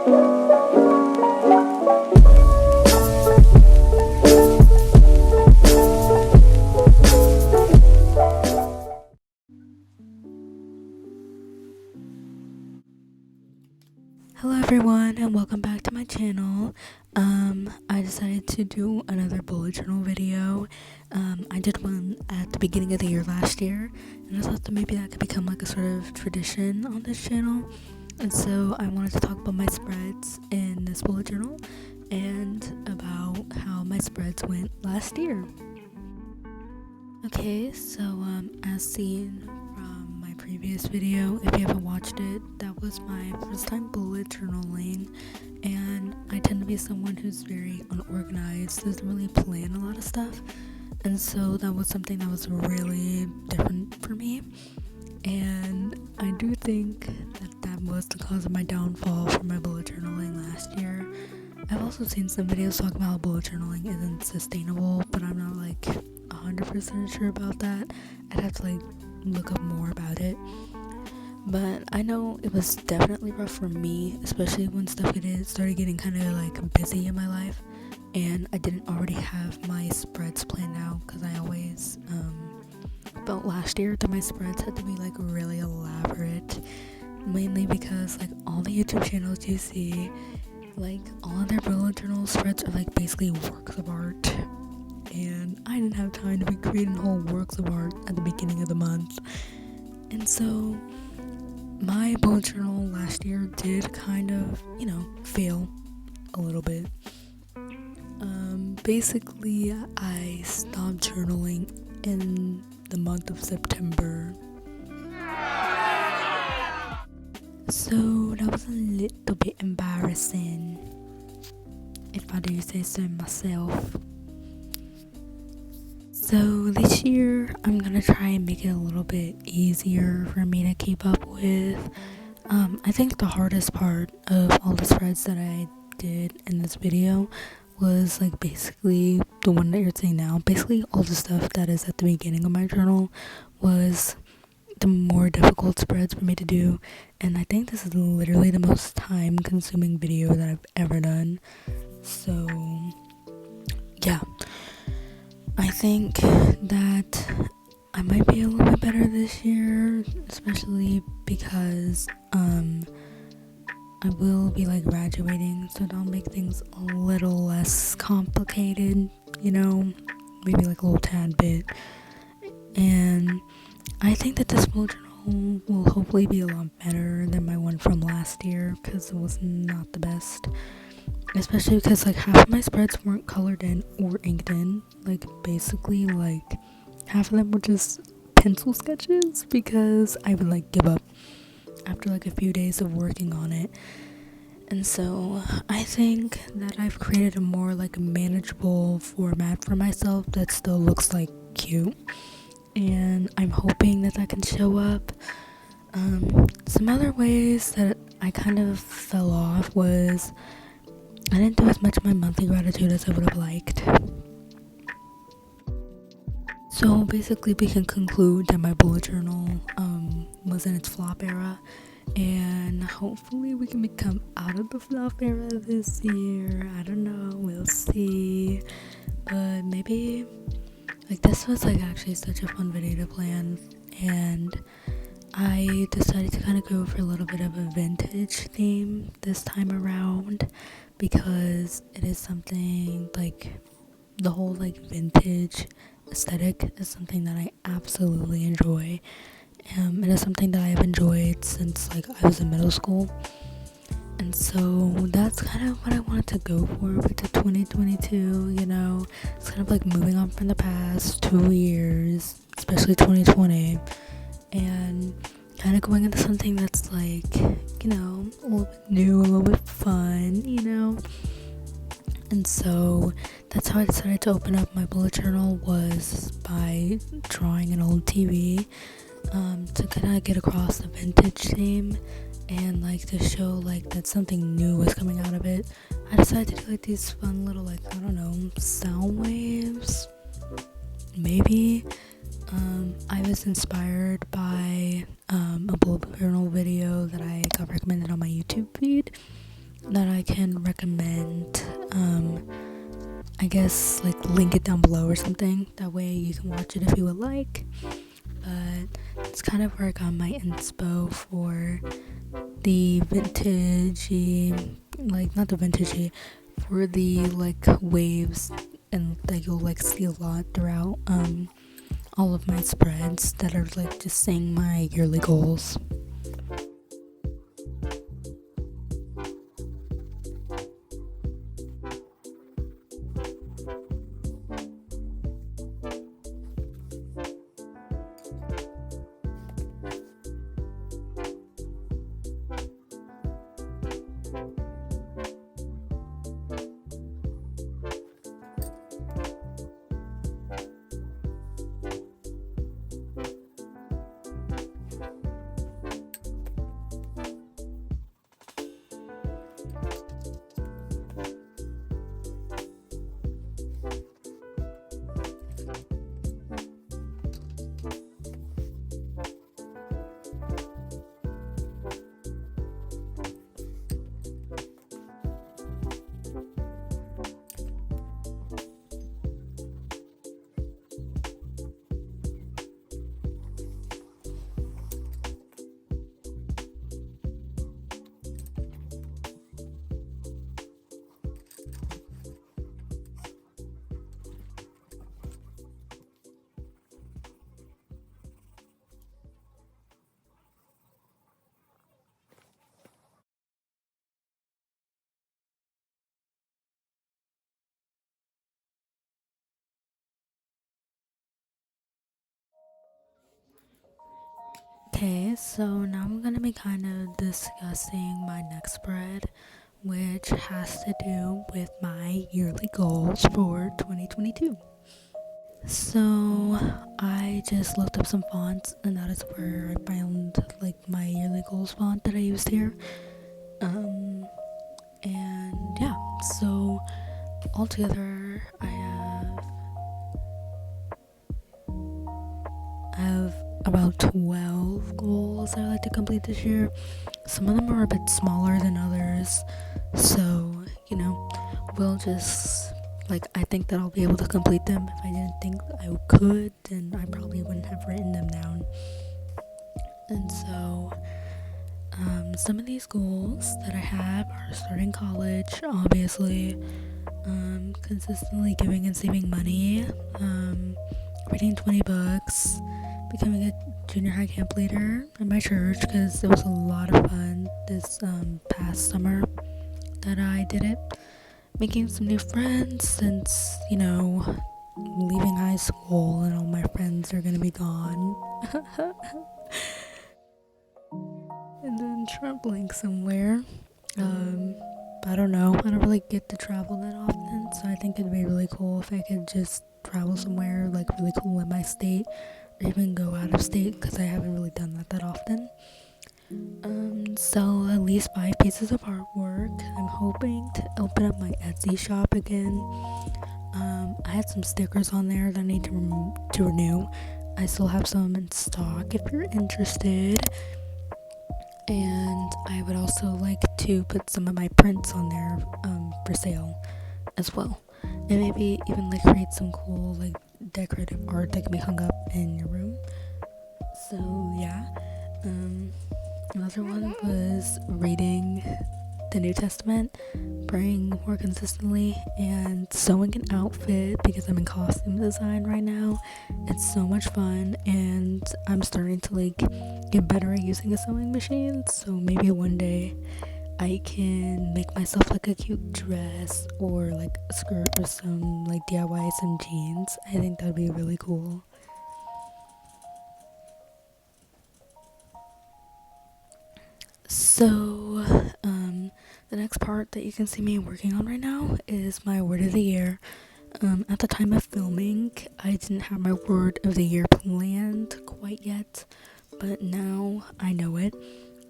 Hello everyone and welcome back to my channel. I decided to do another bullet journal video. I did one at the beginning of the year last year, and I thought that maybe that could become like a sort of tradition on this channel. And so I wanted to talk about my spreads in this bullet journal and about how my spreads went last year. Okay, so as seen from my previous video, if you haven't watched it, that was my first time bullet journaling, and I tend to be someone who's very unorganized, doesn't really plan a lot of stuff, and so that was something that was really different for me, and I do think that that was the cause of my downfall for my bullet journaling last year. I've also seen some videos talking about how bullet journaling isn't sustainable, but I'm not like 100% sure about that. I'd have to like look up more about it. But I know it was definitely rough for me, especially when stuff started getting kind of like busy in my life, and I didn't already have my spreads planned out, because I always felt last year that my spreads had to be like really elaborate, mainly because like all the YouTube channels you see, like all of their bullet journal spreads are like basically works of art, and I didn't have time to be creating whole works of art at the beginning of the month. And so my bullet journal last year did kind of, fail a little bit. Basically I stopped journaling in the month of September. So that was a little bit embarrassing, if I do say so myself. So this year I'm gonna try and make it a little bit easier for me to keep up with. I think the hardest part of all the spreads that I did in this video was like basically the one that you're seeing now. Basically all the stuff that is at the beginning of my journal was the more difficult spreads for me to do, and I think this is literally the most time consuming video that I've ever done. So yeah, I think that I might be a little bit better this year, especially because I will be like graduating, so that'll make things a little less complicated, maybe like a little tad bit. And I think that this bullet journal will hopefully be a lot better than my one from last year, because it was not the best. Especially because like half of my spreads weren't colored in or inked in. Like basically like half of them were just pencil sketches, because I would like give up after like a few days of working on it. And so I think that I've created a more like manageable format for myself that still looks like cute, and I'm hoping that that can show up. Some other ways that I kind of fell off was I didn't do as much of my monthly gratitude as I would have liked. So basically we can conclude that my bullet journal was in its flop era, and hopefully we can become out of the flop era this year. I don't know, we'll see. But maybe like this was like actually such a fun video to plan, and I decided to kind of go for a little bit of a vintage theme this time around, because it is something like the whole like vintage aesthetic is something that I absolutely enjoy. It is something that I have enjoyed since like I was in middle school, and so that's kind of what I wanted to go for with the 2022. It's kind of like moving on from the past 2 years, especially 2020, and kind of going into something that's like, a little bit new, a little bit fun, And so that's how I decided to open up my bullet journal, was by drawing an old TV, to kind of get across the vintage theme, and like to show like that something new was coming out of it. I decided to do like these fun little like, I don't know, sound waves, maybe. I was inspired by a bullet journal video that I got recommended on my YouTube feed. that I can recommend. I guess like link it down below or something. That way you can watch it if you would like. But it's kind of where I got my inspo for the vintagey, like not the vintagey, for the like waves and that you'll like see a lot throughout all of my spreads that are like just saying my yearly goals. Okay, so now I'm gonna be kind of discussing my next spread, which has to do with my yearly goals for 2022. So I just looked up some fonts, and that is where I found like my yearly goals font that I used here. And yeah, so altogether I have about 12 goals I like to complete this year. Some of them are a bit smaller than others, so we'll just like I think that I'll be able to complete them. If I didn't think I could, then I probably wouldn't have written them down. And so some of these goals that I have are starting college, obviously, consistently giving and saving money, reading 20 books, becoming a junior high camp leader in my church because it was a lot of fun this past summer that I did it. Making some new friends since, leaving high school and all my friends are gonna be gone. And then traveling somewhere. I don't know. I don't really get to travel that often, so I think it'd be really cool if I could just travel somewhere like really cool in my state, or even go out of state because I haven't really done that often. Sell at least 5 pieces of artwork. I'm hoping to open up my Etsy shop again. I had some stickers on there that I need to renew. I still have some in stock if you're interested. And I would also like to put some of my prints on there for sale as well. And maybe even like create some cool like decorative art that can be hung up in your room. So yeah. Another one was reading the New Testament, praying more consistently, and sewing an outfit because I'm in costume design right now. It's so much fun, and I'm starting to like get better at using a sewing machine, so maybe one day I can make myself like a cute dress or like a skirt or some like DIY some jeans. I think that'd be really cool. So, the next part that you can see me working on right now is my word of the year. At the time of filming, I didn't have my word of the year planned quite yet, but now I know it.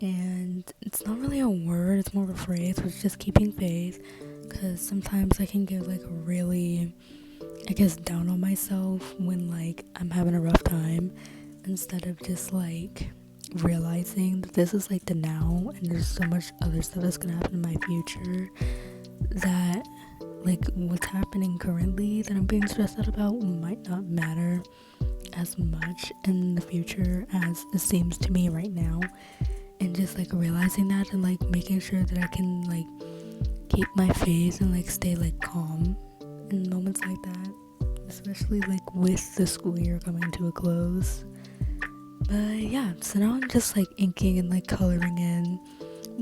And it's not really a word, it's more of a phrase, which is just keeping faith. Because sometimes I can get like really, I guess, down on myself when like I'm having a rough time, instead of just like realizing that this is like the now, and there's so much other stuff that's gonna happen in my future, that like what's happening currently that I'm being stressed out about might not matter as much in the future as it seems to me right now. And just like realizing that, and like making sure that I can like keep my face and like stay like calm in moments like that, especially like with the school year coming to a close. But yeah, so now I'm just like inking and like coloring in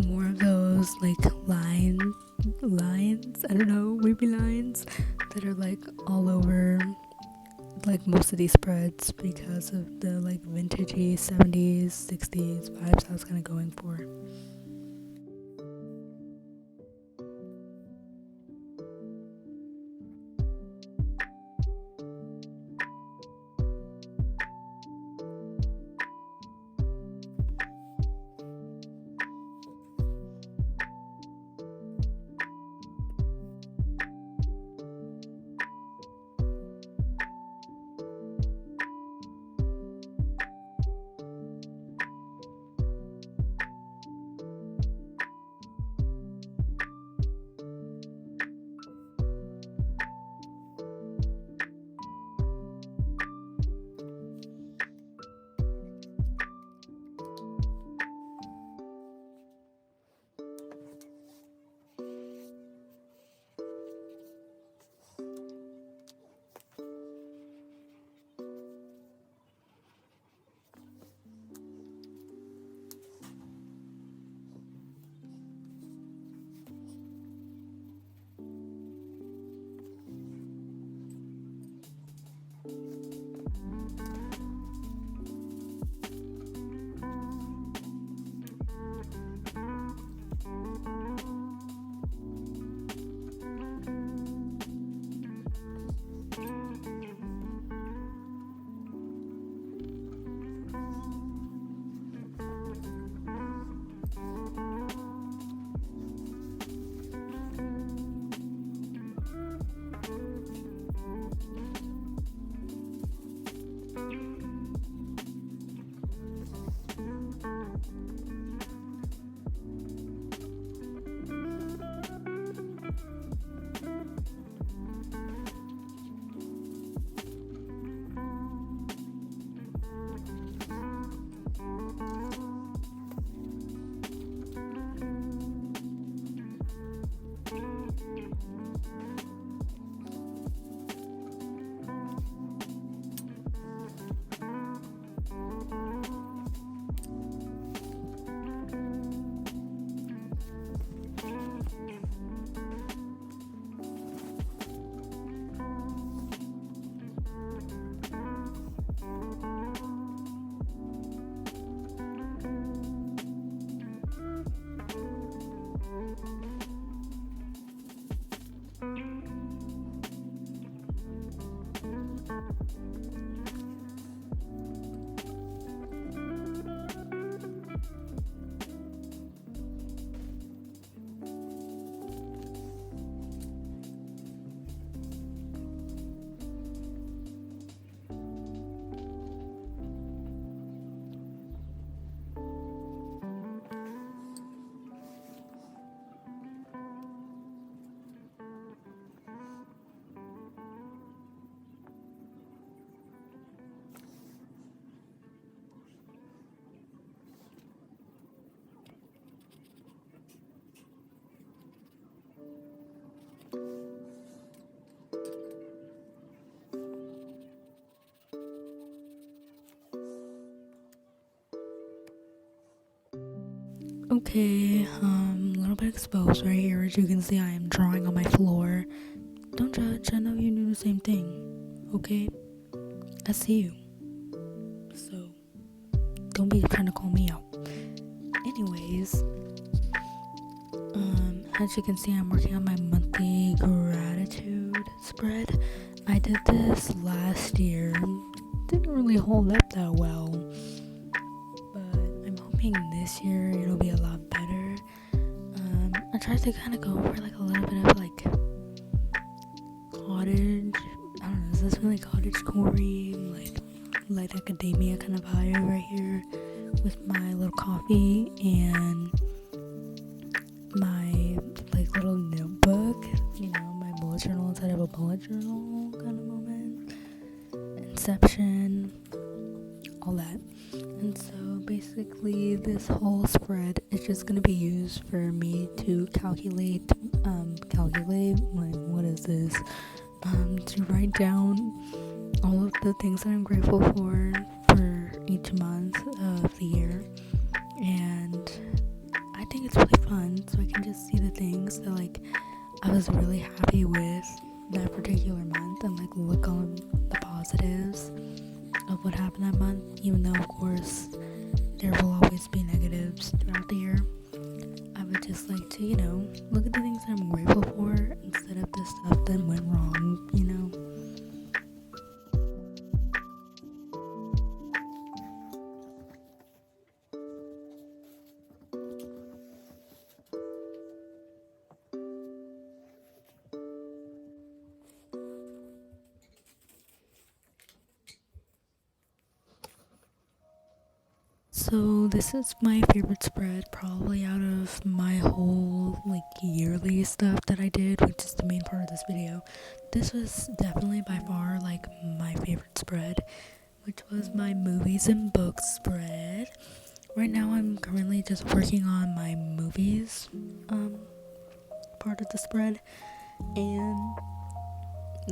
more of those like lines, I don't know, wavy lines that are like all over like most of these spreads, because of the like vintagey 70s 60s vibes I was kind of going for. Okay, a little bit exposed right here. As you can see, I am drawing on my floor. Don't judge, I know you do the same thing, okay? I see you. So, don't be trying to call me out. Anyways, as you can see, I'm working on my monthly gratitude spread. I did this last year. Didn't really hold up that well, but I'm hoping this year it'll be a lot better. I tried to kind of go over like a little bit of like cottage, I don't know, is this really cottage core, like light academia kind of vibe right here, with my little coffee and my like little notebook, my bullet journal inside of a bullet journal kind of moment. Inception, all that. And so basically this whole spread is just going to be used for me to calculate, like, what is this, to write down all of the things that I'm grateful for each month of the year. And I think it's really fun, so I can just see the things that like I was really happy with that particular month and like look on the positives of what happened that month, even though of course there will always be negatives throughout the year. I would just like to, look at the things that I'm grateful for instead of the stuff that went wrong, So this is my favorite spread probably out of my whole like yearly stuff that I did, which is the main part of this video. This was definitely by far like my favorite spread, which was my movies and books spread. Right now I'm currently just working on my movies part of the spread, and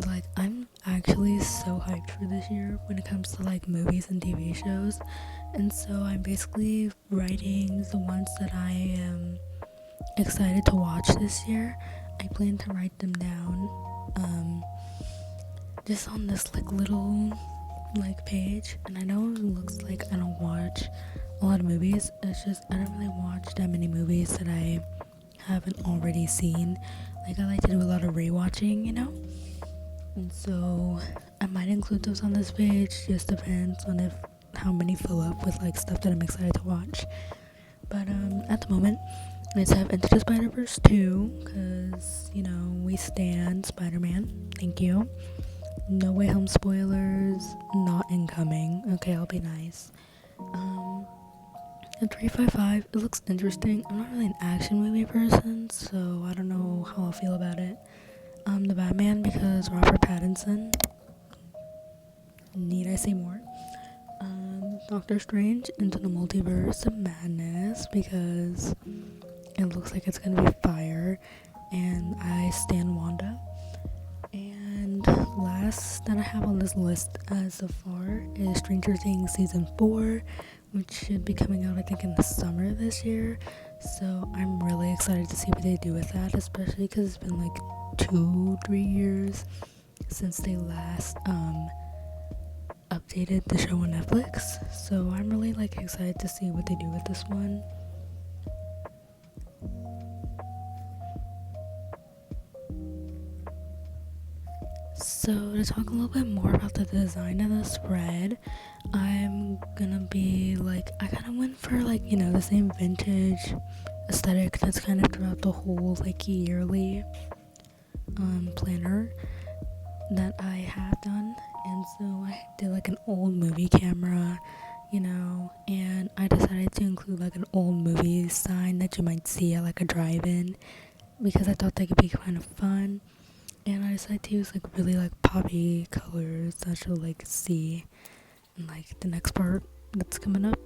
like I'm actually so hyped for this year when it comes to like movies and TV shows. And so I'm basically writing the ones that I am excited to watch this year. I plan to write them down just on this like little like page. And I know it looks like I don't watch a lot of movies. It's just I don't really watch that many movies that I haven't already seen. Like I like to do a lot of rewatching, And so I might include those on this page. Just depends on how many fill up with like stuff that I'm excited to watch. But at the moment, let's have Into the Spider-Verse 2, because we stand Spider-Man. Thank you. No Way Home spoilers not incoming. Okay, I'll be nice. The 355, it looks interesting. I'm not really an action movie person, so I don't know how I'll feel about it. The Batman, because Robert Pattinson. Need I say more? Doctor Strange, Into the Multiverse of Madness, because it looks like it's gonna be fire, and I stan Wanda. And last that I have on this list so far is Stranger Things Season 4, which should be coming out I think in the summer this year. So I'm really excited to see what they do with that, especially because it's been like 2-3 years since they last updated the show on Netflix. So I'm really like excited to see what they do with this one. So to talk a little bit more about the design of the spread, I'm gonna be like, I kind of went for like, the same vintage aesthetic that's kind of throughout the whole like yearly planner that I have done. And so I did like an old movie camera, and I decided to include like an old movie sign that you might see at like a drive-in, because I thought that could be kind of fun. And I decided to use like really like poppy colors that you'll like see in like the next part that's coming up.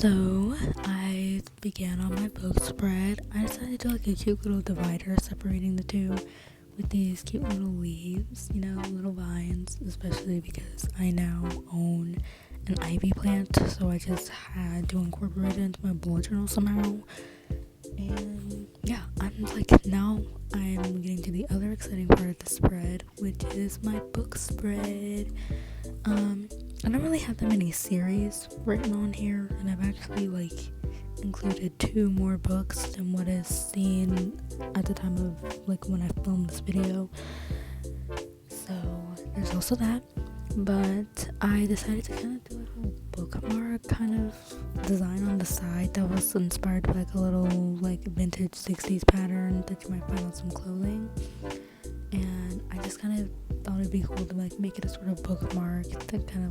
So I began on my book spread. I decided to do like a cute little divider separating the two with these cute little leaves, little vines, especially because I now own an ivy plant, so I just had to incorporate it into my bullet journal somehow. And yeah, now I'm getting to the other exciting part of the spread, which is my book spread. I don't really have that many series written on here, and I've actually included 2 more books than what is seen at the time of when I filmed this video. So there's also that. But I decided to kind of do a little bookmark kind of design on the side that was inspired by a little vintage 60s pattern that you might find on some clothing. And I just kind of thought it'd be cool to make it a sort of bookmark that kind of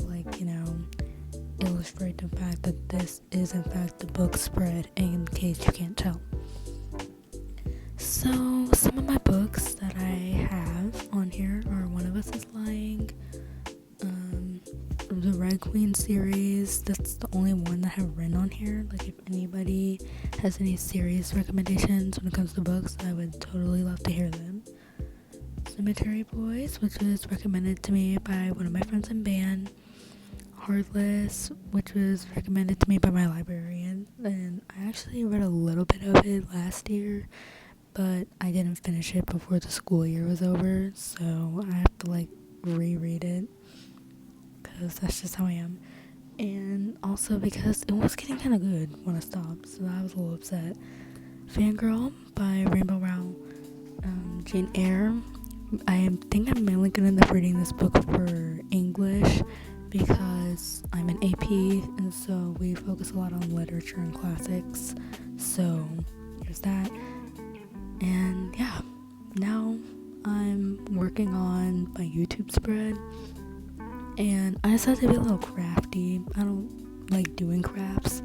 illustrate the fact that this is in fact the book spread, in case you can't tell. So some of my books that I have on here are One of Us is Lying, the Red Queen series. That's the only one that I have written on here. If anybody has any series recommendations when it comes to books, I would totally love to hear them. Cemetery Boys, which was recommended to me by one of my friends in band. Heartless, which was recommended to me by my librarian, and I actually read a little bit of it last year, but I didn't finish it before the school year was over, so I have to reread it, because that's just how I am. And also because it was getting kind of good when I stopped, so I was a little upset. Fangirl by Rainbow Rowell. Jane Eyre. I think I'm mainly gonna end up reading this book for English because I'm an AP, and so we focus a lot on literature and classics, so there's that. And yeah, now I'm working on my YouTube spread, and I decided to be a little crafty. I don't like doing crafts,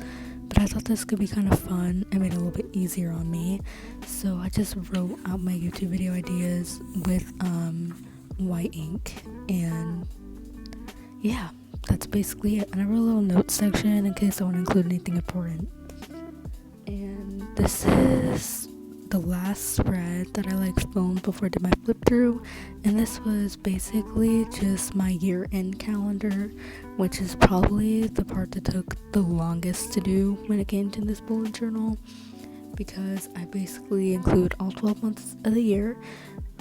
but I thought this could be kind of fun and made it a little bit easier on me, so I just wrote out my YouTube video ideas with white ink, and yeah, that's basically it. And I wrote a little notes section in case I want to include anything important. And this is the last spread that I filmed before I did my flip through, and this was basically just my year-end calendar, which is probably the part that took the longest to do when it came to this bullet journal, because I basically include all 12 months of the year,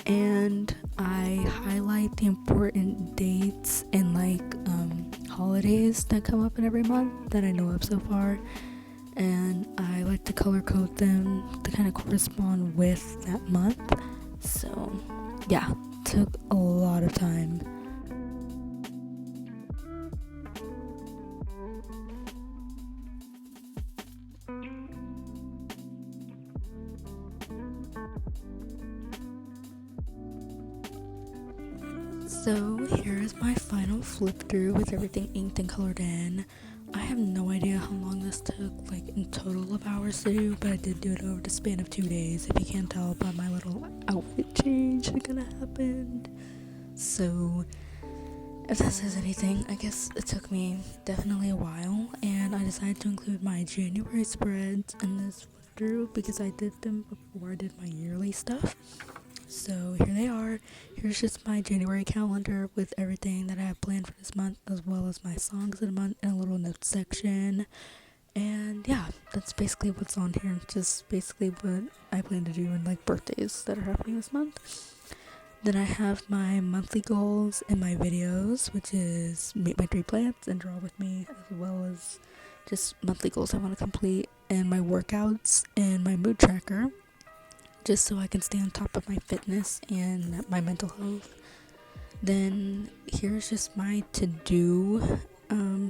and I highlight the important dates and holidays that come up in every month that I know of so far, and I like to color code them to kind of correspond with that month. So yeah, took a lot of time. So here's my final flip through with everything inked and colored in. I have no idea how long this took, in total of hours to do, but I did do it over the span of 2 days, if you can't tell by my little outfit change that kinda happened. So if that says anything, I guess it took me definitely a while, and I decided to include my January spreads in this flip through because I did them before I did my yearly stuff. So here they are. Here's just my January calendar with everything that I have planned for this month, as well as my songs of the month and a little notes section. And yeah, that's basically what's on here. Just basically what I plan to do in birthdays that are happening this month. Then I have my monthly goals and my videos, which is make my 3 plants and draw with me, as well as just monthly goals I want to complete, and my workouts and my mood tracker, just so I can stay on top of my fitness and my mental health. Then here's just my to-do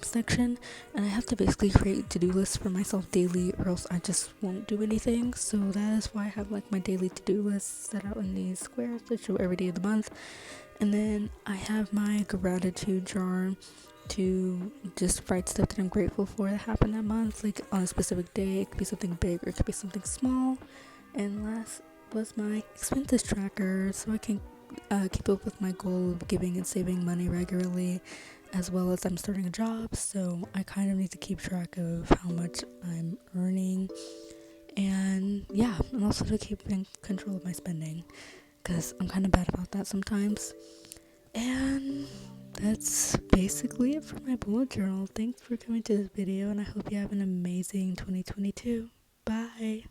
section, and I have to basically create to-do lists for myself daily, or else I just won't do anything. So that is why I have my daily to-do list set out in these squares that show every day of the month. And then I have my gratitude jar to just write stuff that I'm grateful for that happened that month, on a specific day. It could be something big or it could be something small. And last was my expenses tracker, so I can keep up with my goal of giving and saving money regularly, as well as I'm starting a job, so I kind of need to keep track of how much I'm earning, and yeah, and also to keep in control of my spending, because I'm kind of bad about that sometimes. And that's basically it for my bullet journal. Thanks for coming to this video, and I hope you have an amazing 2022. Bye.